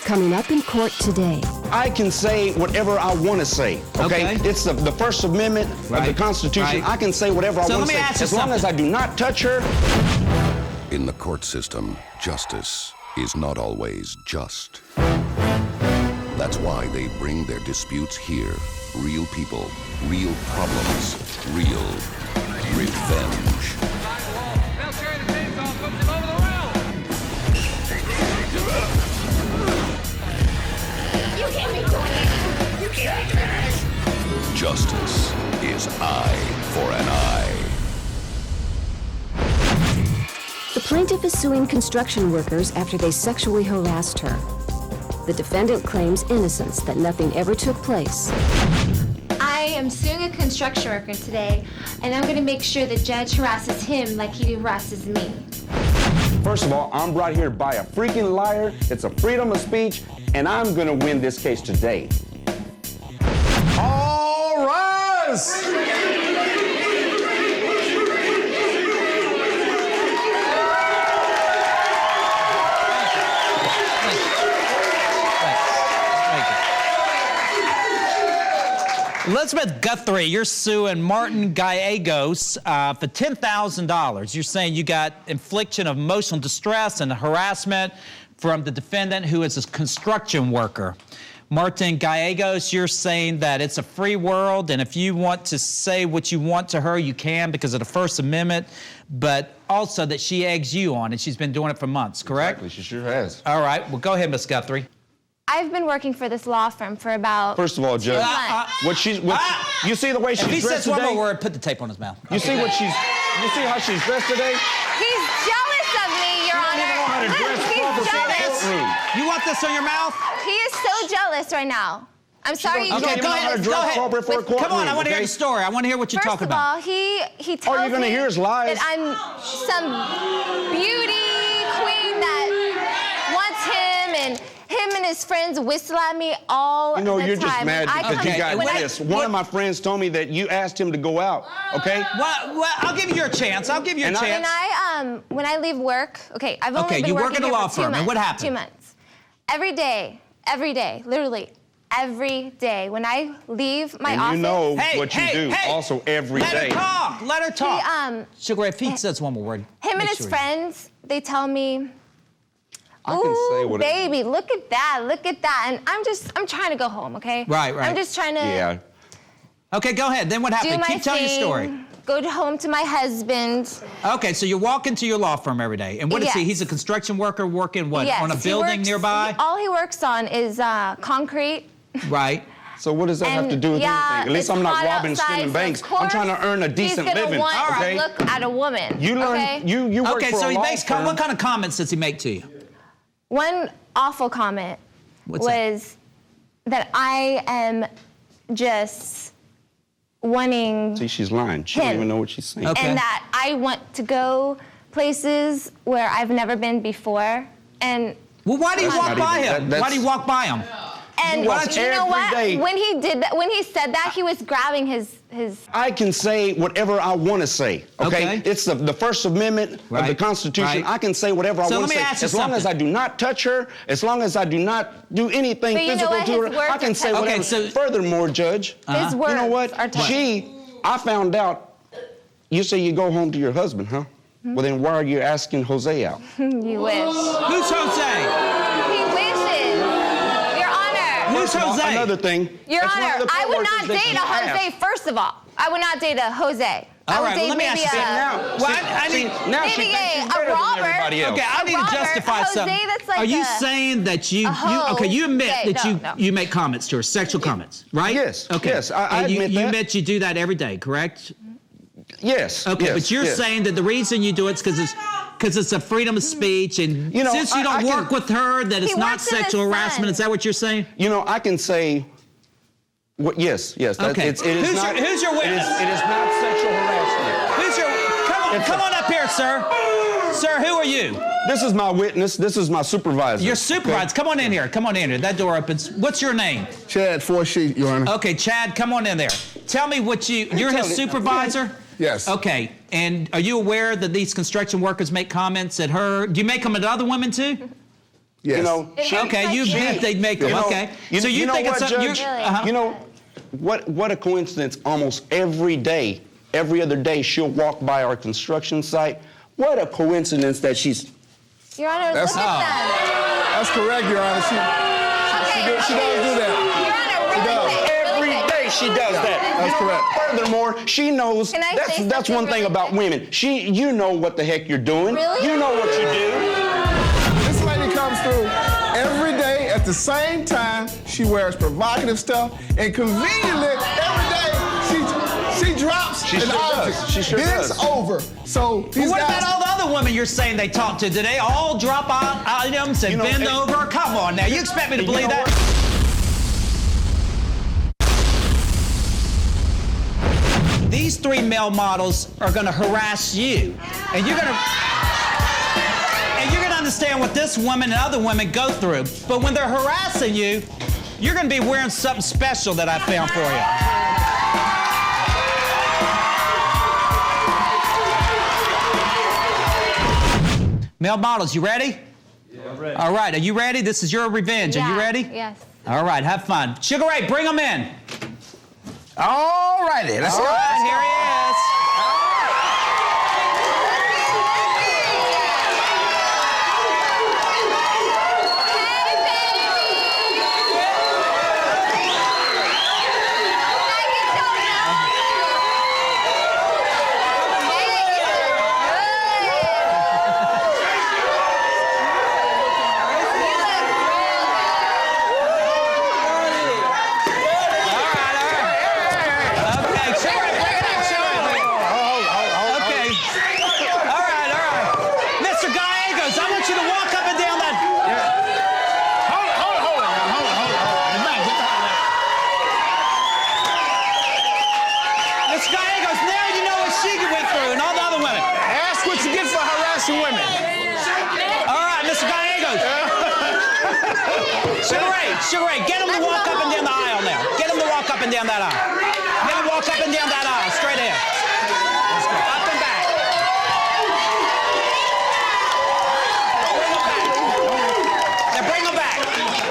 Coming up in court today. I can say whatever I want to say, okay? It's the First Amendment of the Constitution. I can say whatever I want to say, as long as I do not touch her. In the court system, justice is not always just. That's why they bring their disputes here. Real people, real problems, real revenge. They'll carry the chainsaw and put them over the rail. You can't be doing it. You can't be doing it. Justice is eye for an eye. The plaintiff is suing construction workers after they sexually harassed her. The defendant claims innocence, that nothing ever took place. I am suing a construction worker today, and I'm going to make sure the judge harasses him like he harasses me. First of all, I'm brought here by a freaking liar. It's a freedom of speech, and I'm gonna win this case today. All rise! Elizabeth Guthrie, you're suing Martin Gallegos for $10,000. You're saying you got infliction of emotional distress and harassment from the defendant, who is a construction worker. Martin Gallegos, you're saying that it's a free world, and if you want to say what you want to her, you can because of the First Amendment, but also that she eggs you on, and she's been doing it for months, correct? Exactly, she sure has. All right, well, go ahead, Miss Guthrie. I've been working for this law firm for about First of all, Judge, 2 months. you see the way she's If he dressed says one today? more word, put the tape on his mouth. You see how she's dressed today? He's jealous of me, Your Honor. don't know how to dress He's proper for jealous. courtroom. You want this on your mouth? He is so jealous right now. I'm sorry. don't Okay, even go know how to ahead. dress Go ahead. appropriate for a courtroom, Come on, I want to hear okay? the story. I want to hear what you're First talking of about. all, he tells All you're gonna me hear is lies. that I'm some beauty queen that wants him, and him and his friends whistle at me all the time. You're just mad I because come- you got when I- this. One of my friends told me that you asked him to go out, okay? Well, I'll give you your chance. I'll give you a chance. When I leave work, I've only been you work working at a here law for 2 firm, and months, what happened? 2 months. Every day, literally every day. When I leave my And office, you know what you do also every day. Let her talk. Sugar Ray, if he says one more word. him and make his sure friends, they tell me, I can say "Ooh, whatever. baby, look at that," and I'm trying to go home, okay? Right. I'm just trying to Yeah. Okay, go ahead. Then what do happened? my Keep telling your thing, story. go home to my husband. Okay, so you're walking to your law firm every day. And what is he? Yes. He's a construction worker working what? Yes, On a he building works- nearby? all he works on is concrete. Right. So what does that have to do with anything? At least it's I'm not hot robbing, outside, stealing so banks. of course I'm trying to earn a decent he's gonna living. Want okay? to look at a woman. You learn. Okay? You work Okay, for so a he law makes firm. what kind of comments does he make to you? One awful comment What's that? was that I am just wanting See, she's lying. She don't him. even know what she's saying. Okay. and that I want to go places where I've never been before. And Well, why do you That's walk not by even- him? that- Why do you walk by him? you watch know every what? day. When he did that, when he said that, he was grabbing his I can say whatever I want to say, okay? Okay. It's the First Amendment of the Right, Constitution. right. I can say whatever I So want let to me say. ask you As long as I something. do not touch her, as long as I do not do anything But you know physical what? to His her, words I can are say touching. whatever. Okay, so- Furthermore, Judge, his words you know what? are touching. I found out, you say you go home to your husband, huh? Hmm? Well, then why are you asking Jose out? You wish. Who's Jose? He wishes. Your Honor. Who's Jose? Another thing. Your that's one of Honor, the I would coworkers not that date you a Jose, asked. first of all. I would not date a Jose. I All would right, date well, let me maybe ask you a... Now, Well, see, I need- now she maybe thinks she's a better than robber. everybody else. Okay, I need to Robert, justify Jose, something. that's like Are you a- saying that you hoe. okay, you admit Okay, that no. you make comments to her, sexual comments, right? Yes, Okay. yes, I And admit you that. admit you do that every day, correct? Yes. Okay, yes, but you're yes. saying that the reason you do it is because it's a freedom of speech, and You know, since you I don't can- work with her, that it's He not works in the sexual sun. harassment. Is that what you're saying? You know, I can say, yes. That, Okay. it is Who's not, your- who's your witness? It is not sexual harassment. Who's your? Come on up here, sir. Sir, who are you? This is my witness. This is my supervisor. Your supervisor. Come on in here. Come on in here. That door opens. What's your name? Chad, 4-sheet, Your Honor. Okay, Chad, come on in there. Tell me what you're his supervisor? Yes. Okay, and are you aware that these construction workers make comments at her? Do you make them at other women too? Yes. You know, they'd make them. Okay. So you think know what, it's Judge? You know, what a coincidence. Almost every day, every other day, she'll walk by our construction site. What a coincidence that she's... Your Honor, look at them. That's correct, Your Honor. She does do that. Your Honor, really quick. Every day she does that. That's correct. Furthermore, she knows. Can I say That's one thing something about really women. You know what the heck you're doing. Really? You know what you do. This lady comes through every day at the same time. She wears provocative stuff, and conveniently every day she drops She an sure object. does. She sure bends does. over. So these What guys. about all the other women you're saying they talk to? Do they all drop items and bend over? Come on now, you expect me to believe that? These 3 male models are going to harass you, and you're going to understand what this woman and other women go through. But when they're harassing you, you're going to be wearing something special that I found for you. Male models, you ready? Yeah, I'm ready. All right, are you ready? This is your revenge. Yeah. Are you ready? Yes. All right, have fun. Sugar Ray, bring them in. All righty, let's All go. right, here he is. Sugar Ray, get him to walk up and down the aisle now. Get him to walk up and down that aisle. Get him to walk up and down that aisle, straight ahead. Let's go. Up and back. Bring him back. Now bring him back.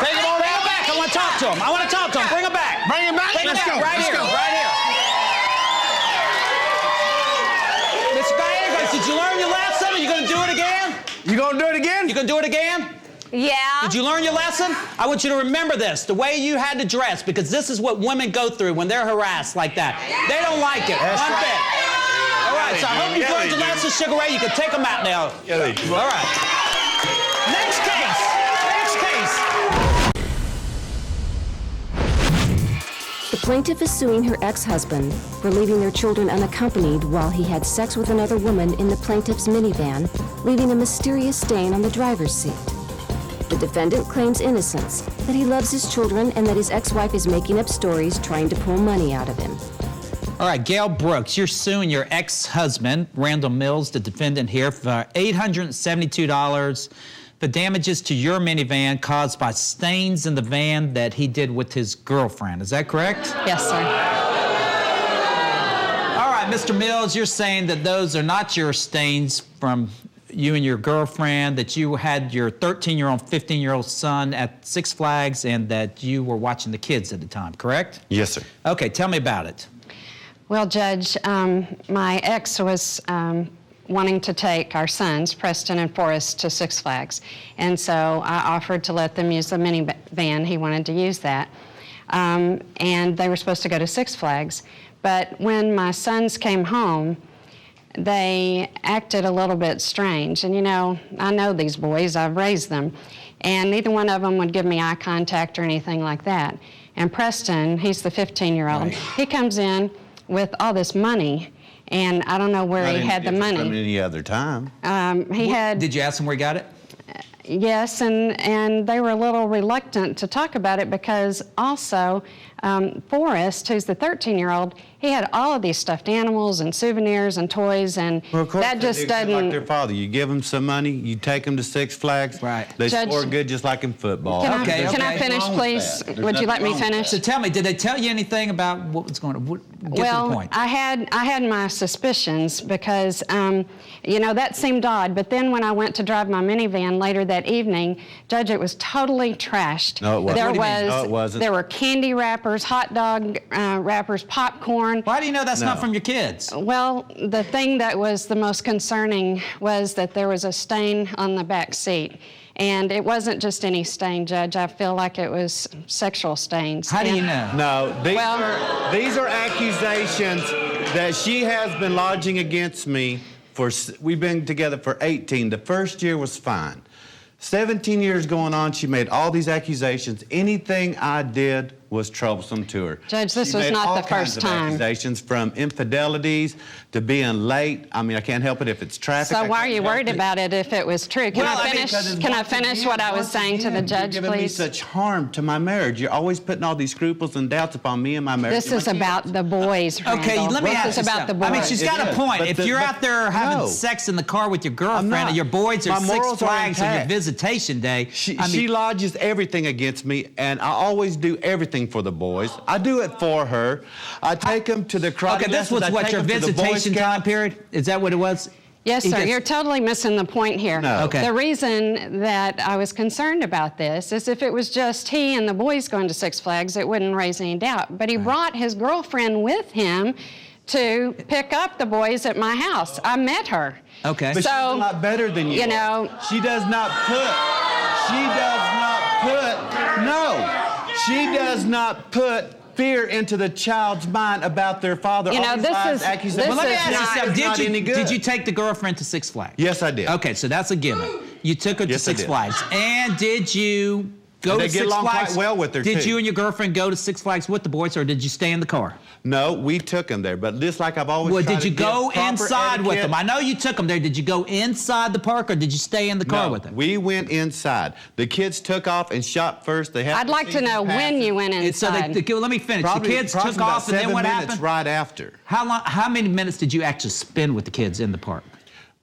Bring him back. I want to talk to him. I want to talk to him. Bring him back. Bring him back. Bring him Let's back. go. Right Let's here. go. Right here. Mr. Gallegos, did you learn your lesson? Are you going to do it again? You gonna do it again? You going to do it again? Yeah. Did you learn your lesson? I want you to remember this, the way you had to dress, because this is what women go through when they're harassed like that. They don't like it, one bit. All right, so I hope you've learned your lesson, Sugar Ray. You can take them out now. Yeah, they do. All right. Next case. The plaintiff is suing her ex-husband for leaving their children unaccompanied while he had sex with another woman in the plaintiff's minivan, leaving a mysterious stain on the driver's seat. The defendant claims innocence, that he loves his children and that his ex-wife is making up stories trying to pull money out of him. All right, Gail Brooks, you're suing your ex-husband, Randall Mills, the defendant here, for $872 for damages to your minivan caused by stains in the van that he did with his girlfriend. Is that correct? Yes, sir. All right, Mr. Mills, you're saying that those are not your stains from you and your girlfriend, that you had your 13-year-old, 15-year-old son at Six Flags, and that you were watching the kids at the time, correct? Yes, sir. Okay, tell me about it. Well, Judge, my ex was wanting to take our sons, Preston and Forrest, to Six Flags. And so I offered to let them use the minivan. He wanted to use that. And they were supposed to go to Six Flags. But when my sons came home, they acted a little bit strange. And you know, I know these boys, I've raised them. And neither one of them would give me eye contact or anything like that. And Preston, he's the 15-year-old, Right. he comes in with all this money, and I don't know where he had the money. Any other time. He had, Did you ask him where he got it? yes, and they were a little reluctant to talk about it because also Forrest, who's the 13-year-old, he had all of these stuffed animals and souvenirs and toys, and Well, of course that they just do, like doesn't. their father. You give them some money, you take them to Six Flags. Right. They Judge- score good just like in football. Can Okay, can I okay. finish, Wrong with please? that. There's Would you let me nothing wrong with finish? So tell me, did they tell you anything about what was going on? Get to the Well, point. I had my suspicions because, you know, that seemed odd. But then when I went to drive my minivan later that evening, Judge, it was totally trashed. No, it wasn't. There What do you mean? was, No, it wasn't. There were candy wrappers, hot dog wrappers, popcorn. Why do you know that's not No. from your kids? Well, the thing that was the most concerning was that there was a stain on the back seat. And it wasn't just any stain, Judge. I feel like it was sexual stains. How do you And- know? No, Well- these are accusations that she has been lodging against me we've been together for 18. The first year was fine. 17 years going on, she made all these accusations. Anything I did was troublesome to her. Judge, this She was made not all the kinds first of time. accusations, from infidelities to being late. I mean, I can't help it if it's traffic. So I why are can't you help worried it. about it if it was true? Can Well, I mean, finish? 'cause it's Can I once finish again- what I was once saying to the again, judge, you're giving me please? such harm to my marriage. You're always putting all these scruples and doubts upon me and my marriage. This and is my about kids. the boys, Okay, Randall. let me ask This you is about the something. boys. I mean, she's It got a is, point. but If you're out there having no. sex in the car with your girlfriend not. and your boys are My Six morals are Flags on your intact. visitation day, She lodges everything against me, and I always do everything for the boys. I do it for her. I take them to the karate okay, this lessons. was I what take your them to the Boy visitation time Scouts. period? Is that what it was? Yes, He sir. gets- You're totally missing the point here. No. Okay. The reason that I was concerned about this is if it was just he and the boys going to Six Flags, it wouldn't raise any doubt. But he brought his girlfriend with him to pick up the boys at my house. I met her. Okay. But So, she's a lot better than you. you know- She does not put fear into the child's mind about their father. You know, All these this lies, is- accusations. this Well, let me is ask you not- something. It's not any good. Did you take the girlfriend to Six Flags? Yes, I did. Okay, so that's a given. You took her to Yes, I Six did. Flags. And did you go They to get Six along quite Flags? well with her, Did too. you and your girlfriend go to Six Flags with the boys, or did you stay in the car? No, we took them there, but just like I've always Well, tried did to you give go proper inside with etiquette. them? I know you took them there. Did you go inside the park, or did you stay in the car No, with them? we went inside. The kids took off and shot first. They had I'd like to know when you went So inside. let me finish. Probably, the kids took approximately off, about and then what 7 minutes happened? right after. How many minutes did you actually spend with the kids in the park?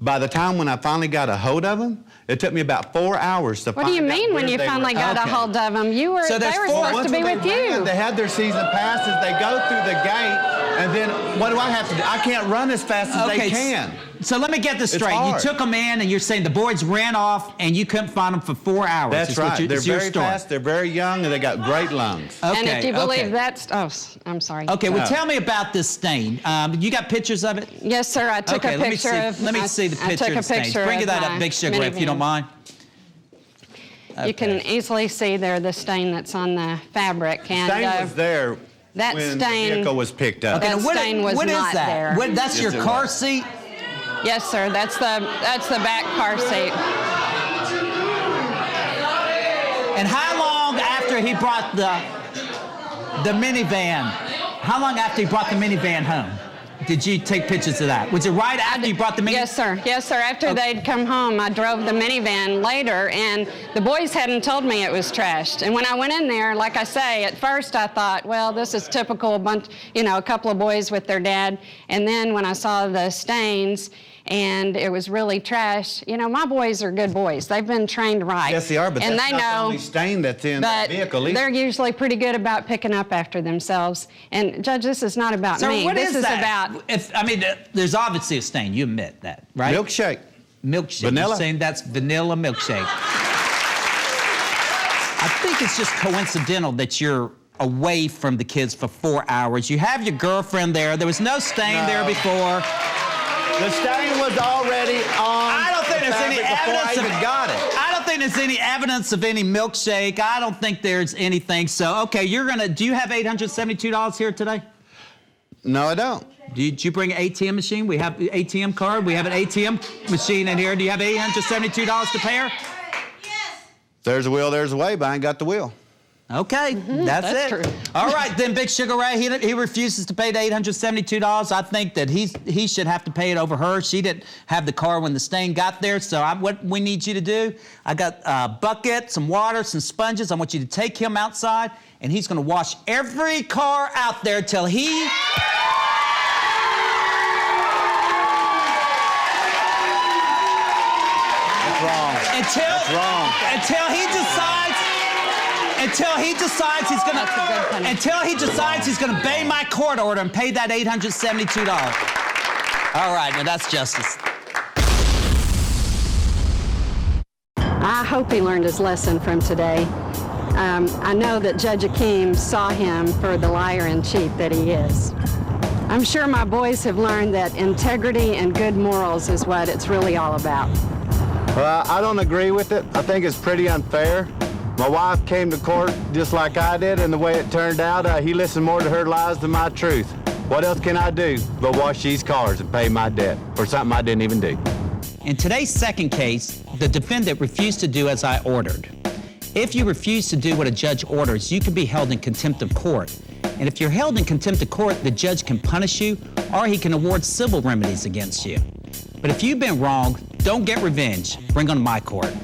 By the time when I finally got a hold of them, it took me about 4 hours to What find do you out mean when where you they finally were. got Okay. a hold of them? They were So there's four- supposed to be with you. They had their season passes. They go through the gate, and then what do I have to do? I can't run as fast as they can. So let me get this It's straight. You hard. took them in, and you're saying the boys ran off, and you couldn't find them for 4 hours. That's is what right. you- They're is your very story. fast. They're very young, and they got great lungs. Okay, And if you believe okay. that's, I'm sorry. Okay, well, No. tell me about this stain. You got pictures of it? Yes, sir. I took Okay, a let me picture see. of. Let me see the I picture took of a the stains. picture Bring of that up, my Big Sugar, if you don't minivan. mind. You can easily see there the stain that's on the fabric, and Stain was there that when stain- the vehicle was picked up. That And what- stain was what is not that? there. That's Yes, your it car was. seat? Yes, sir. That's the back car seat. And how long after he brought the minivan? How long after he brought the minivan home did you take pictures of that? Was it right after you brought the minivan? Yes, sir. Yes, sir. After they'd come home, I drove the minivan later, and the boys hadn't told me it was trashed. And when I went in there, like I say, at first I thought, well, this is typical, a couple of boys with their dad. And then when I saw the stains and it was really trash, my boys are good boys. They've been trained right. Yes, they are, but and that's they not the know. only stain that's in the But vehicle. they're usually pretty good about picking up after themselves. And Judge, this is not about So me. what This is that? about. There's obviously a stain. You admit that, right? Milkshake. Milkshake. Vanilla. You're saying that's vanilla milkshake. I think it's just coincidental that you're away from the kids for 4 hours. You have your girlfriend there. There was no stain there before. The stain was already on. I don't think the there's any fabric before evidence I even got it. I don't think there's any evidence of any milkshake. I don't think there's anything. So, okay, do you have $872 here today? No, I don't. Did you bring an ATM machine? We have an ATM card. We have an ATM machine in here. Do you have $872 to pay her? There's a will, there's a way, but I ain't got the will. Okay, that's it. true. All right, then, Big Sugar Ray, he refuses to pay the $872. I think that he should have to pay it over her. She didn't have the car when the stain got there. So what we need you to do, I got a bucket, some water, some sponges. I want you to take him outside, and he's going to wash every car out there till he That's wrong. Until he decides he's gonna obey my court order and pay that $872. All right, now that's justice. I hope he learned his lesson from today. I know that Judge Akim saw him for the liar and cheat that he is. I'm sure my boys have learned that integrity and good morals is what it's really all about. Well, I don't agree with it. I think it's pretty unfair. My wife came to court just like I did, and the way it turned out, he listened more to her lies than my truth. What else can I do but wash these cars and pay my debt for something I didn't even do? In today's second case, the defendant refused to do as I ordered. If you refuse to do what a judge orders, you can be held in contempt of court. And if you're held in contempt of court, the judge can punish you or he can award civil remedies against you. But if you've been wronged, don't get revenge. Bring on my court.